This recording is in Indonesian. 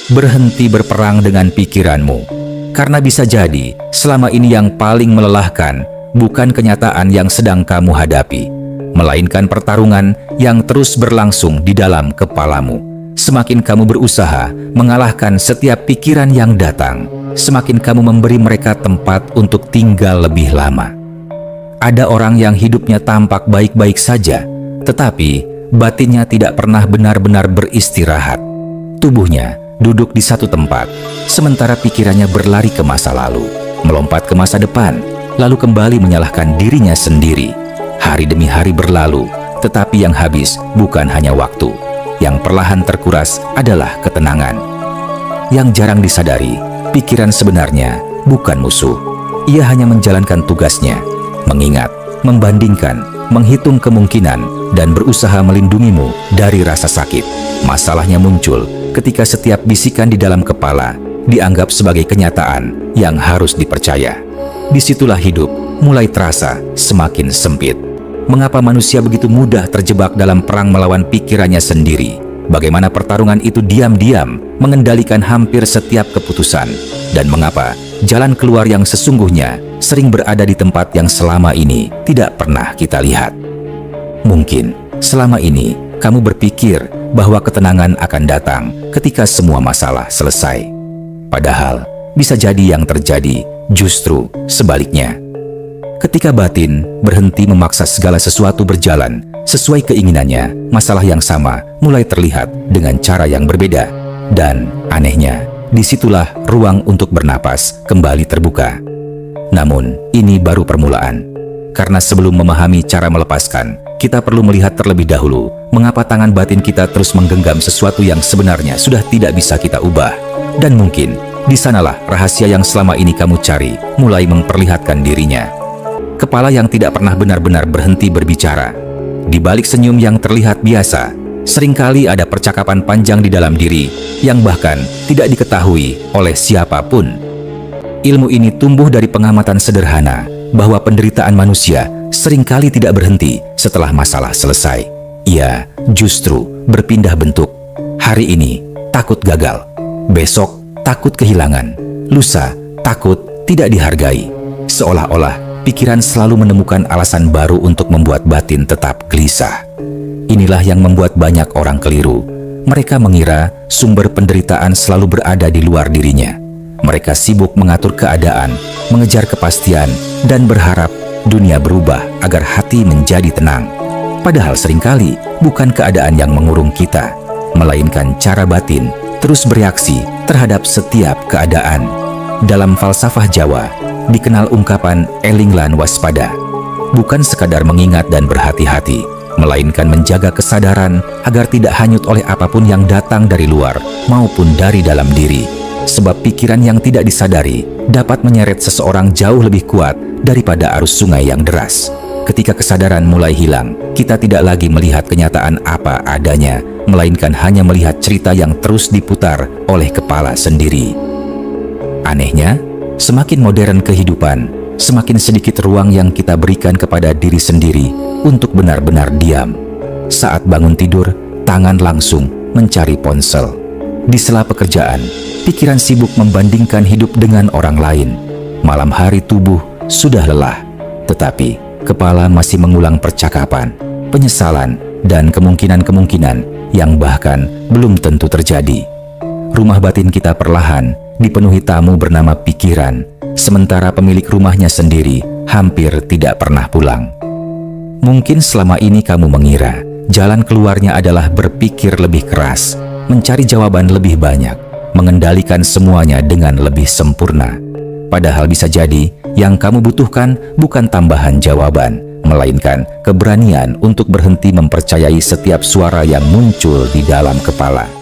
berhenti berperang dengan pikiranmu. Karena bisa jadi selama ini yang paling melelahkan bukan kenyataan yang sedang kamu hadapi, melainkan pertarungan yang terus berlangsung di dalam kepalamu. Semakin kamu berusaha mengalahkan setiap pikiran yang datang, semakin kamu memberi mereka tempat untuk tinggal lebih lama. Ada orang yang hidupnya tampak baik-baik saja, tetapi batinnya tidak pernah benar-benar beristirahat. Tubuhnya duduk di satu tempat, sementara pikirannya berlari ke masa lalu, melompat ke masa depan, lalu kembali menyalahkan dirinya sendiri. Hari demi hari berlalu, tetapi yang habis bukan hanya waktu. Yang perlahan terkuras adalah ketenangan. Yang jarang disadari, pikiran sebenarnya bukan musuh. Ia hanya menjalankan tugasnya, mengingat, membandingkan, menghitung kemungkinan, dan berusaha melindungimu dari rasa sakit. Masalahnya muncul ketika setiap bisikan di dalam kepala dianggap sebagai kenyataan yang harus dipercaya. Disitulah hidup mulai terasa semakin sempit. Mengapa manusia begitu mudah terjebak dalam perang melawan pikirannya sendiri? Bagaimana pertarungan itu diam-diam mengendalikan hampir setiap keputusan? Dan mengapa jalan keluar yang sesungguhnya sering berada di tempat yang selama ini tidak pernah kita lihat? Mungkin selama ini kamu berpikir bahwa ketenangan akan datang ketika semua masalah selesai. Padahal bisa jadi yang terjadi justru sebaliknya. Ketika batin berhenti memaksa segala sesuatu berjalan sesuai keinginannya, masalah yang sama mulai terlihat dengan cara yang berbeda. Dan anehnya, disitulah ruang untuk bernapas kembali terbuka. Namun, ini baru permulaan. Karena sebelum memahami cara melepaskan, kita perlu melihat terlebih dahulu mengapa tangan batin kita terus menggenggam sesuatu yang sebenarnya sudah tidak bisa kita ubah. Dan mungkin, di sanalah rahasia yang selama ini kamu cari mulai memperlihatkan dirinya. Kepala yang tidak pernah benar-benar berhenti berbicara. Di balik senyum yang terlihat biasa, seringkali ada percakapan panjang di dalam diri yang bahkan tidak diketahui oleh siapapun. Ilmu ini tumbuh dari pengamatan sederhana bahwa penderitaan manusia seringkali tidak berhenti setelah masalah selesai. Ia justru berpindah bentuk. Hari ini takut gagal, besok takut kehilangan, lusa takut tidak dihargai. Seolah-olah pikiran selalu menemukan alasan baru untuk membuat batin tetap gelisah. Inilah yang membuat banyak orang keliru. Mereka mengira sumber penderitaan selalu berada di luar dirinya. Mereka sibuk mengatur keadaan, mengejar kepastian, dan berharap dunia berubah agar hati menjadi tenang. Padahal seringkali bukan keadaan yang mengurung kita, melainkan cara batin terus bereaksi terhadap setiap keadaan. Dalam falsafah Jawa, dikenal ungkapan elinglan waspada. Bukan sekadar mengingat dan berhati-hati, melainkan menjaga kesadaran agar tidak hanyut oleh apapun yang datang dari luar maupun dari dalam diri. Sebab pikiran yang tidak disadari dapat menyeret seseorang jauh lebih kuat daripada arus sungai yang deras. Ketika kesadaran mulai hilang, kita tidak lagi melihat kenyataan apa adanya, melainkan hanya melihat cerita yang terus diputar oleh kepala sendiri. Anehnya, semakin modern kehidupan, semakin sedikit ruang yang kita berikan kepada diri sendiri untuk benar-benar diam. Saat bangun tidur, tangan langsung mencari ponsel. Di sela pekerjaan, pikiran sibuk membandingkan hidup dengan orang lain. Malam hari tubuh sudah lelah, tetapi kepala masih mengulang percakapan, penyesalan, dan kemungkinan-kemungkinan yang bahkan belum tentu terjadi. Rumah batin kita perlahan dipenuhi tamu bernama pikiran, sementara pemilik rumahnya sendiri hampir tidak pernah pulang. Mungkin selama ini kamu mengira jalan keluarnya adalah berpikir lebih keras, mencari jawaban lebih banyak, mengendalikan semuanya dengan lebih sempurna. Padahal bisa jadi yang kamu butuhkan bukan tambahan jawaban, melainkan keberanian untuk berhenti mempercayai setiap suara yang muncul di dalam kepala.